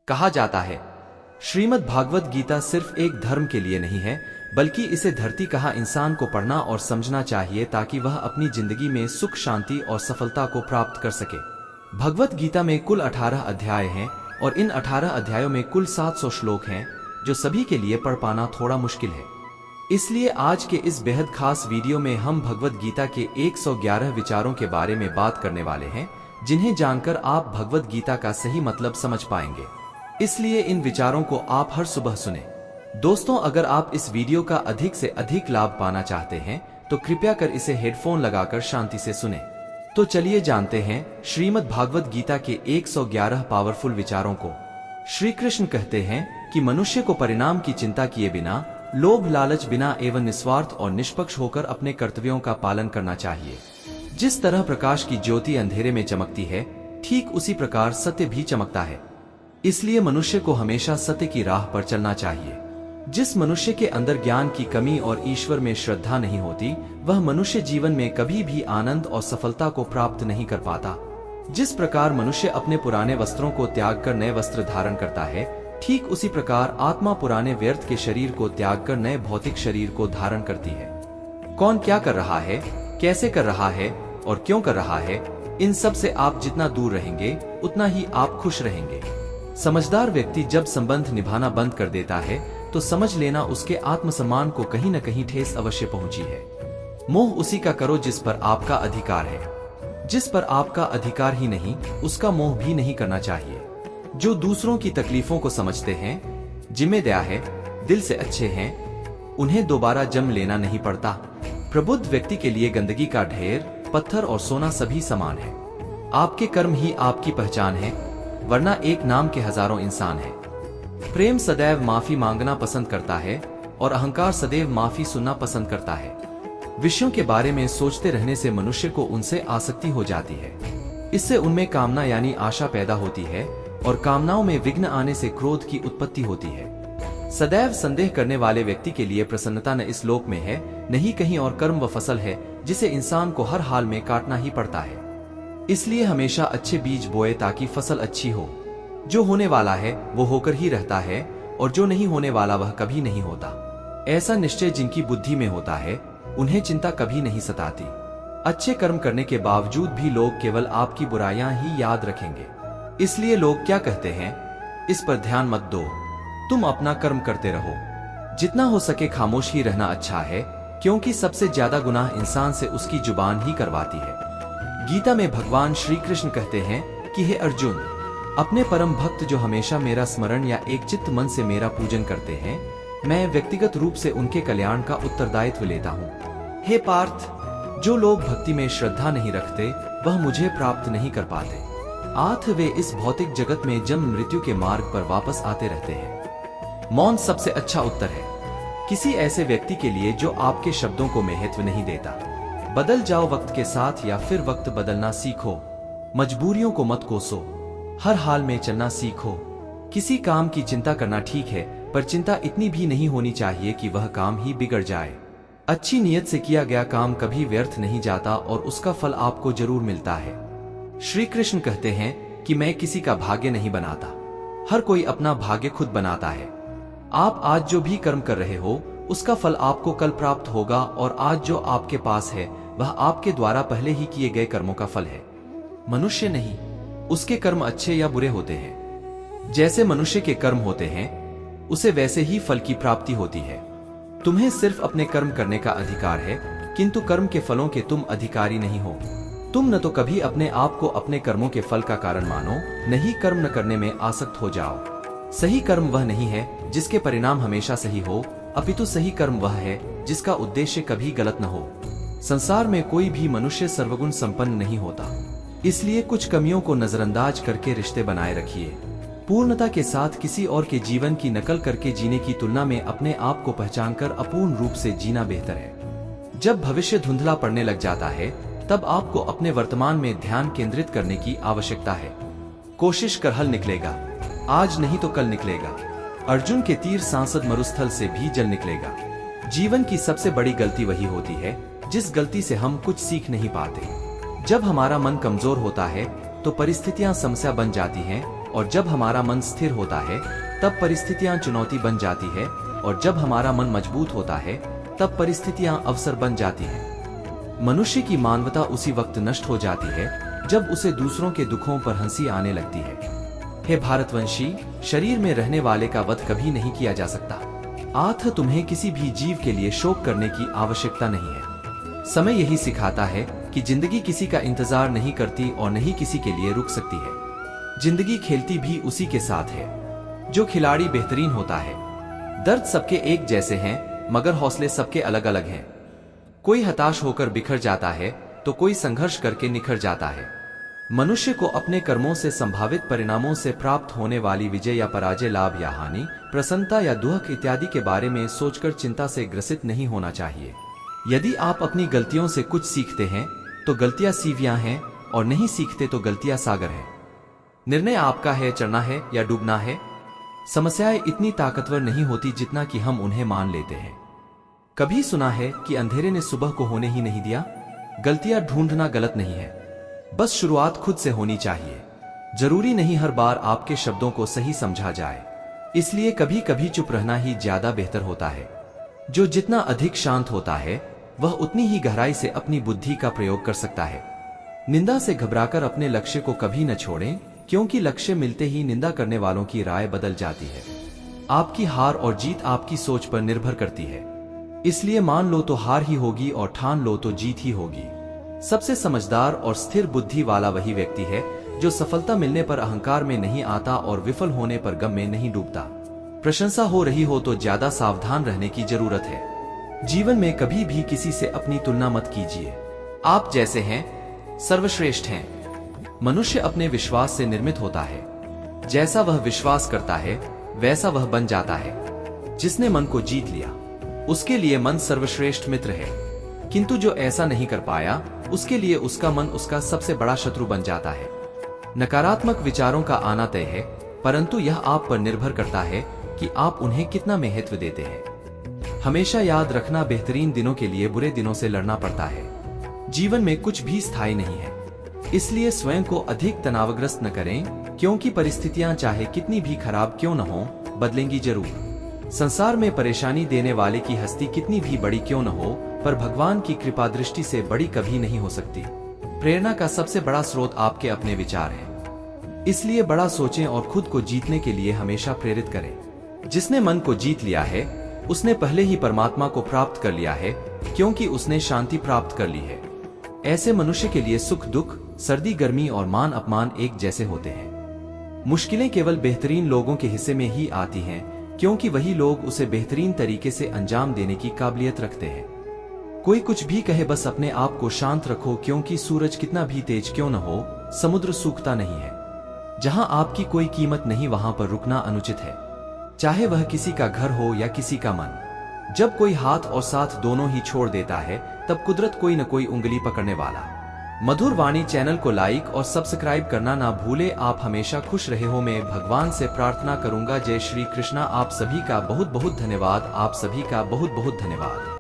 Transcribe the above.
कहा जाता है श्रीमद् भागवत गीता सिर्फ एक धर्म के लिए नहीं है, बल्कि इसे धरती कहा इंसान को पढ़ना और समझना चाहिए ताकि वह अपनी जिंदगी में सुख, शांति और सफलता को प्राप्त कर सके। भगवत गीता में कुल 18 अध्याय हैं और इन 18 अध्यायों में कुल 700 श्लोक हैं, जो सभी के लिए पढ़ पाना थोड़ा मुश्किल है। इसलिए आज के इस बेहद खास वीडियो में हम भगवत गीता के 111 विचारों के बारे में बात करने वाले हैं, जिन्हें जानकर आप भगवत गीता का सही मतलब समझ पाएंगे। इसलिए इन विचारों को आप हर सुबह सुने। दोस्तों, अगर आप इस वीडियो का अधिक से अधिक लाभ पाना चाहते हैं तो कृपया कर इसे हेडफोन लगाकर शांति से सुने। तो चलिए जानते हैं श्रीमद् भागवत गीता के 111 पावरफुल विचारों को। श्री कृष्ण कहते हैं कि मनुष्य को परिणाम की चिंता किए बिना, लोभ लालच बिना एवं निस्वार्थ और निष्पक्ष होकर अपने कर्तव्यों का पालन करना चाहिए। जिस तरह प्रकाश की ज्योति अंधेरे में चमकती है, ठीक उसी प्रकार सत्य भी चमकता है। इसलिए मनुष्य को हमेशा सत्य की राह पर चलना चाहिए। जिस मनुष्य के अंदर ज्ञान की कमी और ईश्वर में श्रद्धा नहीं होती, वह मनुष्य जीवन में कभी भी आनंद और सफलता को प्राप्त नहीं कर पाता। जिस प्रकार मनुष्य अपने पुराने वस्त्रों को त्याग कर नए वस्त्र धारण करता है, ठीक उसी प्रकार आत्मा पुराने व्यर्थ के शरीर को त्याग कर नए भौतिक शरीर को धारण करती है। कौन क्या कर रहा है, कैसे कर रहा है और क्यों कर रहा है, इन सब से आप जितना दूर रहेंगे उतना ही आप खुश रहेंगे। समझदार व्यक्ति जब संबंध निभाना बंद कर देता है तो समझ लेना उसके आत्मसम्मान को कहीं न कहीं ठेस अवश्य पहुंची है। मोह उसी का करो जिस पर आपका अधिकार है। जिस पर आपका अधिकार ही नहीं, उसका मोह भी नहीं करना चाहिए। जो दूसरों की तकलीफों को समझते हैं, जिम्मे दया है, दिल से अच्छे हैं, उन्हें दोबारा जन्म लेना नहीं पड़ता। प्रबुद्ध व्यक्ति के लिए गंदगी का ढेर, पत्थर और सोना सभी समान है। आपके कर्म ही आपकी पहचान है, वरना एक नाम के हजारों इंसान है। प्रेम सदैव माफी मांगना पसंद करता है और अहंकार सदैव माफी सुनना पसंद करता है। विषयों के बारे में सोचते रहने से मनुष्य को उनसे आसक्ति हो जाती है। इससे उनमें कामना यानी आशा पैदा होती है और कामनाओं में विघ्न आने से क्रोध की उत्पत्ति होती है। सदैव संदेह करने वाले व्यक्ति के लिए प्रसन्नता न इस लोक में है, न ही कहीं और कर्म व फसल है, जिसे इंसान को हर हाल में काटना ही पड़ता है। इसलिए हमेशा अच्छे बीज बोए ताकि फसल अच्छी हो। जो होने वाला है वो होकर ही रहता है और जो नहीं होने वाला वह कभी नहीं होता। ऐसा निश्चय जिनकी बुद्धि में होता है, उन्हें चिंता कभी नहीं सताती। अच्छे कर्म करने के बावजूद भी लोग केवल आपकी बुराइयां ही याद रखेंगे। इसलिए लोग क्या कहते हैं, इस पर ध्यान मत दो, तुम अपना कर्म करते रहो। जितना हो सके खामोश ही रहना अच्छा है, क्योंकि सबसे ज्यादा गुनाह इंसान से उसकी जुबान ही करवाती है। गीता में भगवान श्री कृष्ण कहते हैं कि हे अर्जुन, अपने परम भक्त जो हमेशा मेरा स्मरण या एक चित्त मन से मेरा पूजन करते हैं, मैं व्यक्तिगत रूप से उनके कल्याण का उत्तरदायित्व लेता हूँ। हे पार्थ, जो लोग भक्ति में श्रद्धा नहीं रखते, वह मुझे प्राप्त नहीं कर पाते। आथ वे इस भौतिक जगत में जन्म मृत्यु के मार्ग पर वापस आते रहते हैं। मौन सबसे अच्छा उत्तर है किसी ऐसे व्यक्ति के लिए जो आपके शब्दों को महत्व नहीं देता। बदल जाओ वक्त के साथ या फिर वक्त बदलना सीखो। मजबूरियों को मत कोसो, हर हाल में चलना सीखो। किसी काम की चिंता करना ठीक है, पर चिंता इतनी भी नहीं होनी चाहिए कि वह काम ही बिगड़ जाए। अच्छी नीयत से किया गया काम कभी व्यर्थ नहीं जाता और उसका फल आपको जरूर मिलता है। श्री कृष्ण कहते हैं कि मैं किसी का भाग्य नहीं बनाता, हर कोई अपना भाग्य खुद बनाता है। आप आज जो भी कर्म कर रहे हो, उसका फल आपको कल प्राप्त होगा और आज जो आपके पास है वह आपके द्वारा पहले ही किए गए कर्मों का फल है। मनुष्य नहीं, उसके कर्म अच्छे या बुरे होते हैं। जैसे मनुष्य के कर्म होते हैं, उसे वैसे ही फल की प्राप्ति होती है। तुम्हें सिर्फ अपने कर्म करने का अधिकार है, किंतु कर्म के फलों के तुम अधिकारी नहीं हो। तुम न तो कभी अपने आप को अपने कर्मों के फल का कारण मानो, न ही कर्म न करने में आसक्त हो जाओ। सही कर्म वह नहीं है जिसके परिणाम हमेशा सही हो, अपितु सही कर्म वह है जिसका उद्देश्य कभी गलत न हो। संसार में कोई भी मनुष्य सर्वगुण संपन्न नहीं होता, इसलिए कुछ कमियों को नजरअंदाज करके रिश्ते बनाए रखिए। पूर्णता के साथ किसी और के जीवन की नकल करके जीने की तुलना में अपने आप को पहचानकर अपूर्ण रूप से जीना बेहतर है। जब भविष्य धुंधला पड़ने लग जाता है, तब आपको अपने वर्तमान में ध्यान केंद्रित करने की आवश्यकता है। कोशिश कर हल निकलेगा, आज नहीं तो कल निकलेगा। अर्जुन के तीर सांसद मरुस्थल से भी जल निकलेगा। जीवन की सबसे बड़ी गलती वही होती है जिस गलती से हम कुछ सीख नहीं पाते। जब हमारा मन कमजोर होता है तो परिस्थितियां समस्या बन जाती हैं और जब हमारा मन स्थिर होता है तब परिस्थितियां चुनौती बन जाती है, और जब हमारा मन मजबूत होता है तब परिस्थितियां अवसर बन जाती हैं। मनुष्य की मानवता उसी वक्त नष्ट हो जाती है जब उसे दूसरों के दुखों पर हंसी आने लगती है। हे भारतवंशी, शरीर में रहने वाले का वध कभी नहीं किया जा सकता। आथ तुम्हें किसी भी जीव के लिए शोक करने की आवश्यकता नहीं है। समय यही सिखाता है कि जिंदगी किसी का इंतजार नहीं करती और नहीं किसी के लिए रुक सकती है। जिंदगी खेलती भी उसी के साथ है जो खिलाड़ी बेहतरीन होता है। दर्द सबके एक जैसे हैं, मगर हौसले सबके अलग अलग हैं। कोई हताश होकर बिखर जाता है तो कोई संघर्ष करके निखर जाता है। मनुष्य को अपने कर्मों से संभावित परिणामों से प्राप्त होने वाली विजय या पराजय, लाभ या हानि, प्रसन्नता या दुख इत्यादि के बारे में सोचकर चिंता से ग्रसित नहीं होना चाहिए। यदि आप अपनी गलतियों से कुछ सीखते हैं तो गलतियां सीवियां हैं, और नहीं सीखते तो गलतियां सागर है। निर्णय आपका है, चढ़ना है या डूबना है। समस्याएं इतनी ताकतवर नहीं होती जितना कि हम उन्हें मान लेते हैं। कभी सुना है कि अंधेरे ने सुबह को होने ही नहीं दिया। गलतियां ढूंढना गलत नहीं है, बस शुरुआत खुद से होनी चाहिए। जरूरी नहीं हर बार आपके शब्दों को सही समझा जाए, इसलिए कभी कभी चुप रहना ही ज्यादा बेहतर होता है। जो जितना अधिक शांत होता है वह उतनी ही गहराई से अपनी बुद्धि का प्रयोग कर सकता है। निंदा से घबराकर अपने लक्ष्य को कभी न छोड़ें, क्योंकि लक्ष्य मिलते ही निंदा करने वालों की राय बदल जाती है। आपकी हार और जीत आपकी सोच पर निर्भर करती है, इसलिए मान लो तो हार ही होगी और ठान लो तो जीत ही होगी। सबसे समझदार और स्थिर बुद्धि वाला वही व्यक्ति है जो सफलता मिलने पर अहंकार में नहीं आता और विफल होने पर गम में नहीं डूबता। प्रशंसा हो रही हो तो ज्यादा सावधान रहने की जरूरत है। जीवन में कभी भी किसी से अपनी तुलना मत कीजिए। आप जैसे हैं सर्वश्रेष्ठ हैं। मनुष्य अपने विश्वास से निर्मित होता है। जैसा वह विश्वास करता है वैसा वह बन जाता है। जिसने मन को जीत लिया उसके लिए मन सर्वश्रेष्ठ मित्र है, किंतु जो ऐसा नहीं कर पाया उसके लिए उसका मन उसका सबसे बड़ा शत्रु बन जाता है। नकारात्मक विचारों का आना तय है, परंतु यह आप पर निर्भर करता है कि आप उन्हें कितना महत्व देते हैं। हमेशा याद रखना, बेहतरीन दिनों के लिए बुरे दिनों से लड़ना पड़ता है। जीवन में कुछ भी स्थायी नहीं है, इसलिए स्वयं को अधिक तनावग्रस्त न करें, क्योंकि परिस्थितियां चाहे कितनी भी खराब क्यों न हो बदलेंगी जरूर। संसार में परेशानी देने वाले की हस्ती कितनी भी बड़ी क्यों न हो, पर भगवान की कृपा दृष्टि से बड़ी कभी नहीं हो सकती। प्रेरणा का सबसे बड़ा स्रोत आपके अपने विचार हैं, इसलिए बड़ा सोचें और खुद को जीतने के लिए हमेशा प्रेरित करें। जिसने मन को जीत लिया है उसने पहले ही परमात्मा को प्राप्त कर लिया है, क्योंकि उसने शांति प्राप्त कर ली है। ऐसे मनुष्य के लिए सुख दुख, सर्दी गर्मी और मान अपमान एक जैसे होते हैं। मुश्किलें केवल बेहतरीन लोगों के हिस्से में ही आती हैं, क्योंकि वही लोग उसे बेहतरीन तरीके से अंजाम देने की काबिलियत रखते हैं। कोई कुछ भी कहे, बस अपने आप को शांत रखो, क्योंकि सूरज कितना भी तेज क्यों न हो समुद्र सूखता नहीं है। जहां आपकी कोई कीमत नहीं वहां पर रुकना अनुचित है, चाहे वह किसी का घर हो या किसी का मन। जब कोई हाथ और साथ दोनों ही छोड़ देता है तब कुदरत कोई न कोई उंगली पकड़ने वाला। मधुर वाणी चैनल को लाइक और सब्सक्राइब करना ना भूले। आप हमेशा खुश रहे हो, मैं भगवान से प्रार्थना करूंगा। जय श्री कृष्णा। आप सभी का बहुत बहुत धन्यवाद। आप सभी का बहुत बहुत धन्यवाद।